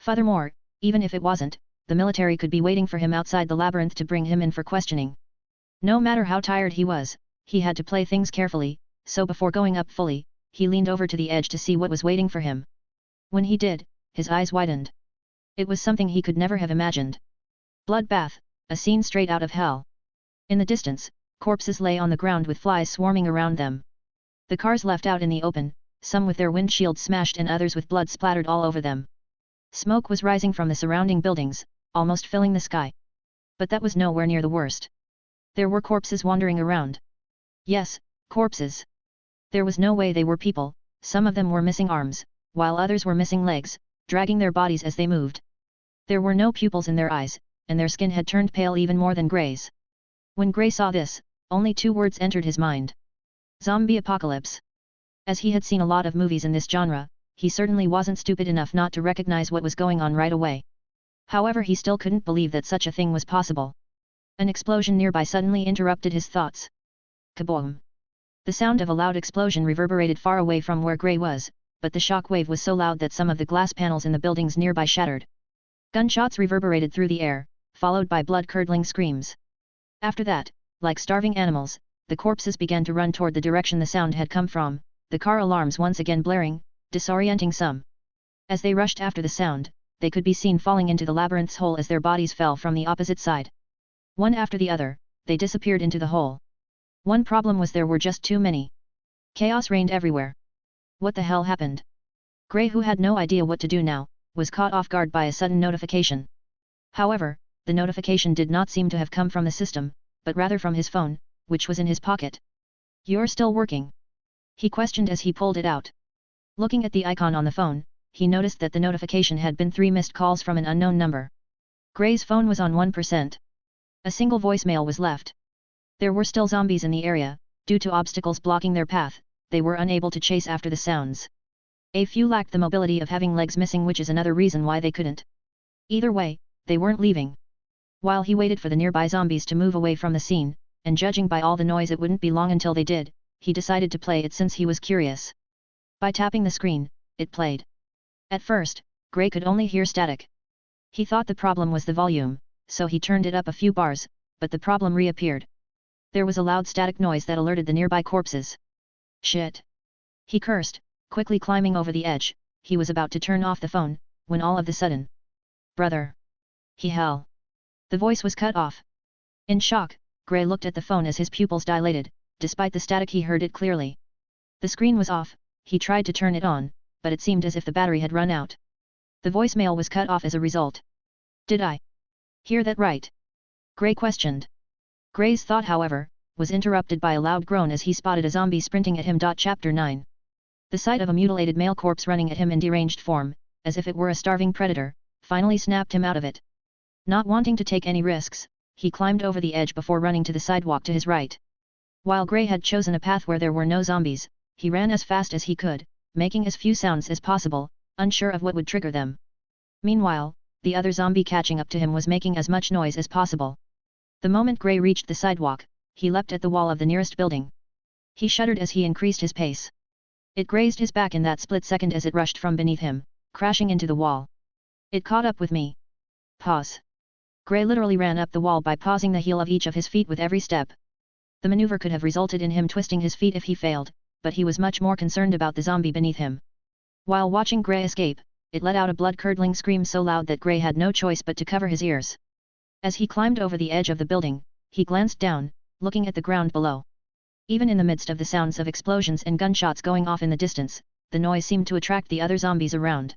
S1: Furthermore, even if it wasn't, the military could be waiting for him outside the labyrinth to bring him in for questioning. No matter how tired he was, he had to play things carefully, so before going up fully, he leaned over to the edge to see what was waiting for him. When he did, his eyes widened. It was something he could never have imagined. Bloodbath, a scene straight out of hell. In the distance, corpses lay on the ground with flies swarming around them. The cars left out in the open, some with their windshields smashed and others with blood splattered all over them. Smoke was rising from the surrounding buildings, almost filling the sky. But that was nowhere near the worst. There were corpses wandering around. Yes, corpses. There was no way they were people, some of them were missing arms, while others were missing legs, dragging their bodies as they moved. There were no pupils in their eyes, and their skin had turned pale even more than Grey's. When Grey saw this, only 2 words entered his mind. Zombie apocalypse. As he had seen a lot of movies in this genre, he certainly wasn't stupid enough not to recognize what was going on right away. However, he still couldn't believe that such a thing was possible. An explosion nearby suddenly interrupted his thoughts. Kaboom! The sound of a loud explosion reverberated far away from where Grey was, but the shock wave was so loud that some of the glass panels in the buildings nearby shattered. Gunshots reverberated through the air, followed by blood-curdling screams. After that, like starving animals, the corpses began to run toward the direction the sound had come from, the car alarms once again blaring, disorienting some. As they rushed after the sound, they could be seen falling into the labyrinth's hole as their bodies fell from the opposite side. One after the other, they disappeared into the hole. One problem was there were just too many. Chaos reigned everywhere. What the hell happened? Grey, who had no idea what to do now, was caught off guard by a sudden notification. However, the notification did not seem to have come from the system, but rather from his phone, which was in his pocket. "You're still working?" he questioned as he pulled it out. Looking at the icon on the phone, he noticed that the notification had been 3 missed calls from an unknown number. Grey's phone was on 1%. A single voicemail was left. There were still zombies in the area, due to obstacles blocking their path, they were unable to chase after the sounds. A few lacked the mobility of having legs missing, which is another reason why they couldn't. Either way, they weren't leaving. While he waited for the nearby zombies to move away from the scene, and judging by all the noise it wouldn't be long until they did, he decided to play it since he was curious. By tapping the screen, it played. At first, Gray could only hear static. He thought the problem was the volume, so he turned it up a few bars, but the problem reappeared. There was a loud static noise that alerted the nearby corpses. Shit! He cursed, quickly climbing over the edge. He was about to turn off the phone, when all of the sudden... Brother! Hell! The voice was cut off. In shock, Gray looked at the phone as his pupils dilated. Despite the static he heard it clearly. The screen was off. He tried to turn it on, but it seemed as if the battery had run out. The voicemail was cut off as a result. Did I hear that right? Gray questioned. Gray's thought, however, was interrupted by a loud groan as he spotted a zombie sprinting at him. Chapter 9. The sight of a mutilated male corpse running at him in deranged form, as if it were a starving predator, finally snapped him out of it. Not wanting to take any risks, he climbed over the edge before running to the sidewalk to his right. While Gray had chosen a path where there were no zombies, he ran as fast as he could, making as few sounds as possible, unsure of what would trigger them. Meanwhile, the other zombie catching up to him was making as much noise as possible. The moment Gray reached the sidewalk, he leapt at the wall of the nearest building. He shuddered as he increased his pace. It grazed his back in that split second as it rushed from beneath him, crashing into the wall. It caught up with me. Pause. Gray literally ran up the wall by pausing the heel of each of his feet with every step. The maneuver could have resulted in him twisting his feet if he failed, but he was much more concerned about the zombie beneath him. While watching Gray escape, it let out a blood-curdling scream so loud that Gray had no choice but to cover his ears. As he climbed over the edge of the building, he glanced down, looking at the ground below. Even in the midst of the sounds of explosions and gunshots going off in the distance, the noise seemed to attract the other zombies around.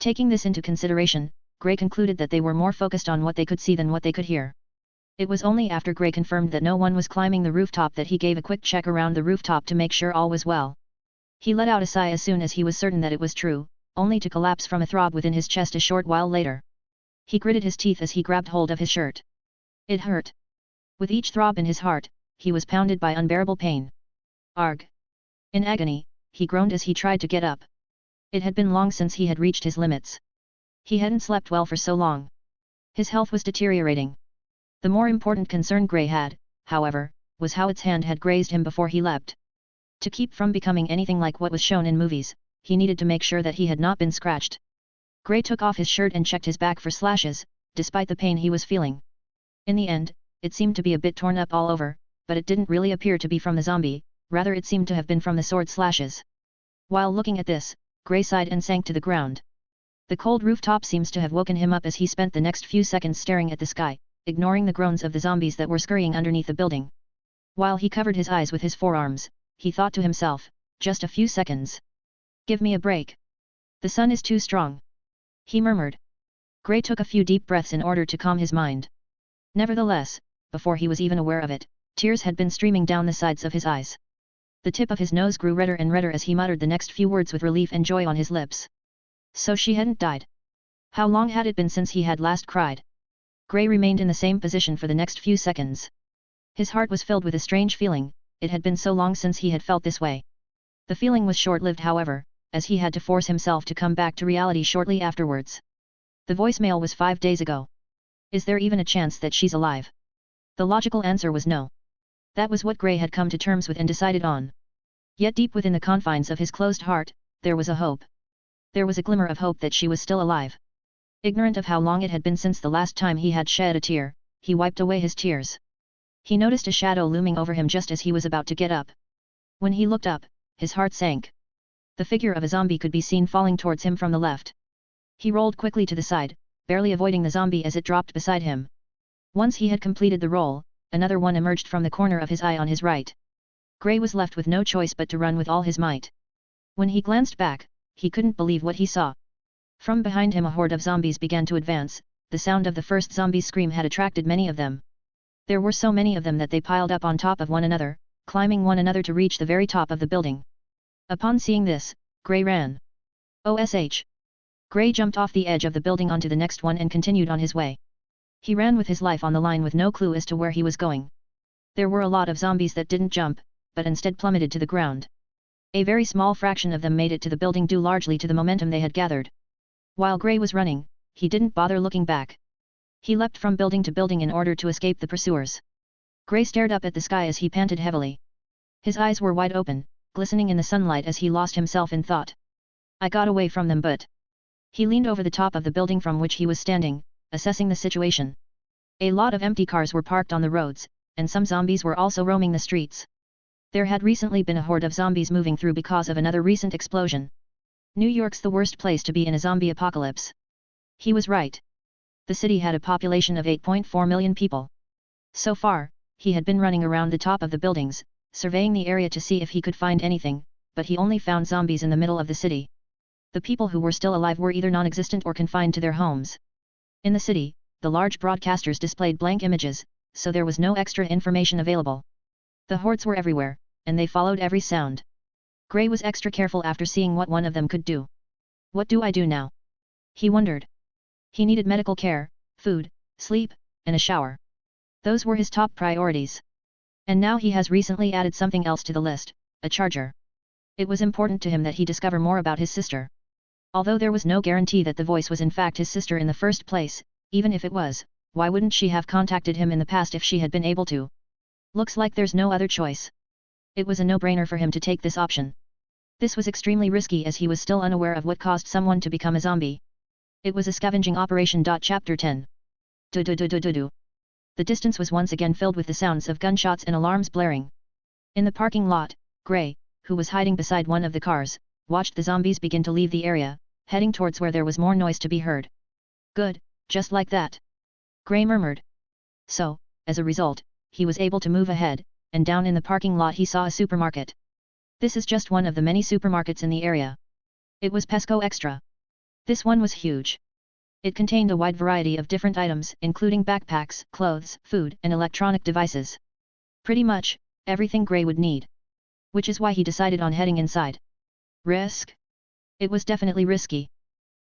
S1: Taking this into consideration, Gray concluded that they were more focused on what they could see than what they could hear. It was only after Gray confirmed that no one was climbing the rooftop that he gave a quick check around the rooftop to make sure all was well. He let out a sigh as soon as he was certain that it was true, only to collapse from a throb within his chest a short while later. He gritted his teeth as he grabbed hold of his shirt. It hurt. With each throb in his heart, he was pounded by unbearable pain. Arg! In agony, he groaned as he tried to get up. It had been long since he had reached his limits. He hadn't slept well for so long. His health was deteriorating. The more important concern Gray had, however, was how its hand had grazed him before he leapt. To keep from becoming anything like what was shown in movies, he needed to make sure that he had not been scratched. Gray took off his shirt and checked his back for slashes, despite the pain he was feeling. In the end, it seemed to be a bit torn up all over, but it didn't really appear to be from the zombie, rather it seemed to have been from the sword slashes. While looking at this, Gray sighed and sank to the ground. The cold rooftop seems to have woken him up as he spent the next few seconds staring at the sky, ignoring the groans of the zombies that were scurrying underneath the building. While he covered his eyes with his forearms, he thought to himself, just a few seconds. Give me a break. The sun is too strong. He murmured. Gray took a few deep breaths in order to calm his mind. Nevertheless, before he was even aware of it, tears had been streaming down the sides of his eyes. The tip of his nose grew redder and redder as he muttered the next few words with relief and joy on his lips. So she hadn't died. How long had it been since he had last cried? Gray remained in the same position for the next few seconds. His heart was filled with a strange feeling. It had been so long since he had felt this way. The feeling was short-lived, however, as he had to force himself to come back to reality shortly afterwards. The voicemail was 5 days ago. Is there even a chance that she's alive? The logical answer was no. That was what Gray had come to terms with and decided on. Yet deep within the confines of his closed heart, there was a hope. There was a glimmer of hope that she was still alive. Ignorant of how long it had been since the last time he had shed a tear, he wiped away his tears. He noticed a shadow looming over him just as he was about to get up. When he looked up, his heart sank. The figure of a zombie could be seen falling towards him from the left. He rolled quickly to the side, barely avoiding the zombie as it dropped beside him. Once he had completed the roll, another one emerged from the corner of his eye on his right. Gray was left with no choice but to run with all his might. When he glanced back, he couldn't believe what he saw. From behind him a horde of zombies began to advance. The sound of the first zombie's scream had attracted many of them. There were so many of them that they piled up on top of one another, climbing one another to reach the very top of the building. Upon seeing this, Gray ran. OSH. Gray jumped off the edge of the building onto the next one and continued on his way. He ran with his life on the line with no clue as to where he was going. There were a lot of zombies that didn't jump, but instead plummeted to the ground. A very small fraction of them made it to the building due largely to the momentum they had gathered. While Gray was running, he didn't bother looking back. He leapt from building to building in order to escape the pursuers. Gray stared up at the sky as he panted heavily. His eyes were wide open, glistening in the sunlight as he lost himself in thought. I got away from them, but He leaned over the top of the building from which he was standing, assessing the situation. A lot of empty cars were parked on the roads, and some zombies were also roaming the streets. There had recently been a horde of zombies moving through because of another recent explosion. New York's the worst place to be in a zombie apocalypse. He was right. The city had a population of 8.4 million people. So far, he had been running around the top of the buildings, surveying the area to see if he could find anything, but he only found zombies in the middle of the city. The people who were still alive were either non-existent or confined to their homes. In the city, the large broadcasters displayed blank images, so there was no extra information available. The hordes were everywhere, and they followed every sound. Gray was extra careful after seeing what one of them could do. What do I do now? He wondered. He needed medical care, food, sleep, and a shower. Those were his top priorities. And now he has recently added something else to the list, a charger. It was important to him that he discover more about his sister. Although there was no guarantee that the voice was in fact his sister in the first place, even if it was, why wouldn't she have contacted him in the past if she had been able to? Looks like there's no other choice. It was a no-brainer for him to take this option. This was extremely risky as he was still unaware of what caused someone to become a zombie. It was a scavenging operation. Chapter 10. Do-do-do-do-do-do. The distance was once again filled with the sounds of gunshots and alarms blaring. In the parking lot, Gray, who was hiding beside one of the cars, watched the zombies begin to leave the area, heading towards where there was more noise to be heard. Good, just like that. Gray murmured. So, as a result, he was able to move ahead, and down in the parking lot he saw a supermarket. This is just one of the many supermarkets in the area. It was Pesco Extra. This one was huge. It contained a wide variety of different items including backpacks, clothes, food and electronic devices. Pretty much, everything Gray would need. Which is why he decided on heading inside. Risk? It was definitely risky.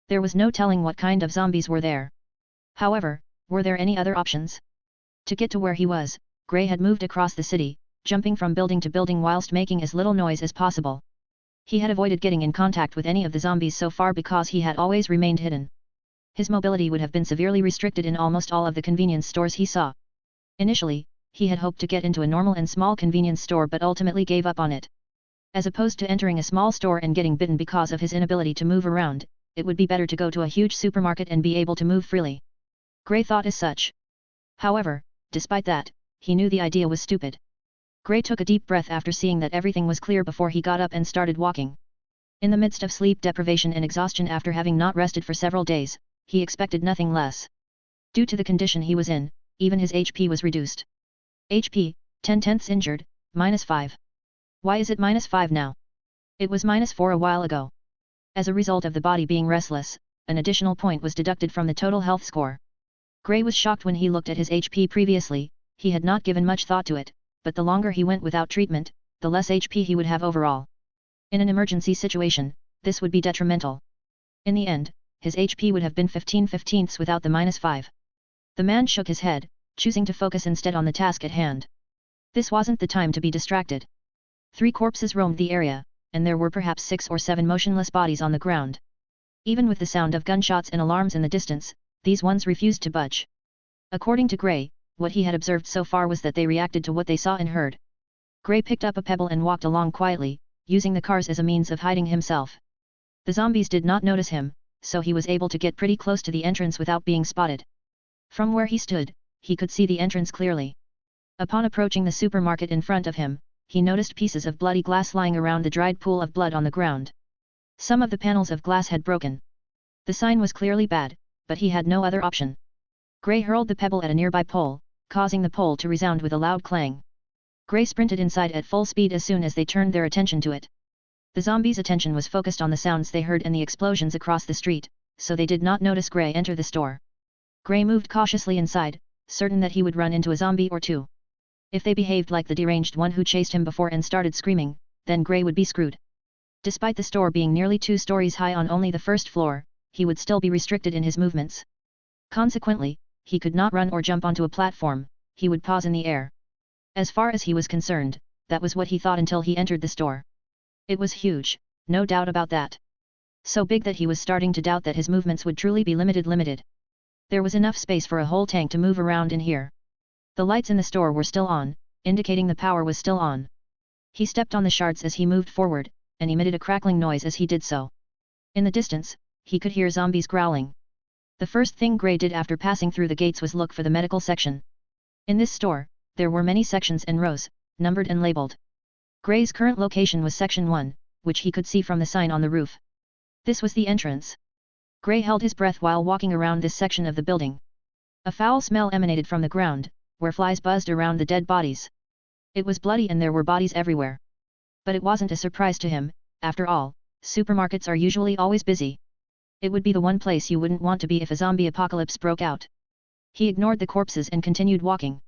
S1: There was no telling what kind of zombies were there. However, were there any other options? To get to where he was, Gray had moved across the city, jumping from building to building whilst making as little noise as possible. He had avoided getting in contact with any of the zombies so far because he had always remained hidden. His mobility would have been severely restricted in almost all of the convenience stores he saw. Initially, he had hoped to get into a normal and small convenience store but ultimately gave up on it. As opposed to entering a small store and getting bitten because of his inability to move around, it would be better to go to a huge supermarket and be able to move freely. Gray thought as such. However, despite that, he knew the idea was stupid. Gray took a deep breath after seeing that everything was clear before he got up and started walking. In the midst of sleep deprivation and exhaustion after having not rested for several days, he expected nothing less. Due to the condition he was in, even his HP was reduced. HP, 10/10 injured, -5. Why is it -5 now? It was -4 a while ago. As a result of the body being restless, an additional point was deducted from the total health score. Gray was shocked when he looked at his HP previously. He had not given much thought to it, but the longer he went without treatment, the less HP he would have overall. In an emergency situation, this would be detrimental. In the end, his HP would have been 15/15 without the -5. The man shook his head, choosing to focus instead on the task at hand. This wasn't the time to be distracted. 3 corpses roamed the area, and there were perhaps 6 or 7 motionless bodies on the ground. Even with the sound of gunshots and alarms in the distance, these ones refused to budge. According to Gray, what he had observed so far was that they reacted to what they saw and heard. Gray picked up a pebble and walked along quietly, using the cars as a means of hiding himself. The zombies did not notice him, so he was able to get pretty close to the entrance without being spotted. From where he stood, he could see the entrance clearly. Upon approaching the supermarket in front of him, he noticed pieces of bloody glass lying around the dried pool of blood on the ground. Some of the panels of glass had broken. The sign was clearly bad, but he had no other option. Gray hurled the pebble at a nearby pole, causing the pole to resound with a loud clang. Gray sprinted inside at full speed as soon as they turned their attention to it. The zombies' attention was focused on the sounds they heard and the explosions across the street, so they did not notice Gray enter the store. Gray moved cautiously inside, certain that he would run into a zombie or two. If they behaved like the deranged one who chased him before and started screaming, then Gray would be screwed. Despite the store being nearly 2 stories high on only the first floor, he would still be restricted in his movements. Consequently, he could not run or jump onto a platform, he would pause in the air. As far as he was concerned, that was what he thought until he entered the store. It was huge, no doubt about that. So big that he was starting to doubt that his movements would truly be limited. There was enough space for a whole tank to move around in here. The lights in the store were still on, indicating the power was still on. He stepped on the shards as he moved forward, and emitted a crackling noise as he did so. In the distance, he could hear zombies growling. The first thing Gray did after passing through the gates was look for the medical section. In this store, there were many sections and rows, numbered and labeled. Gray's current location was Section 1, which he could see from the sign on the roof. This was the entrance. Gray held his breath while walking around this section of the building. A foul smell emanated from the ground, where flies buzzed around the dead bodies. It was bloody and there were bodies everywhere. But it wasn't a surprise to him, after all, supermarkets are usually always busy. It would be the one place you wouldn't want to be if a zombie apocalypse broke out. He ignored the corpses and continued walking.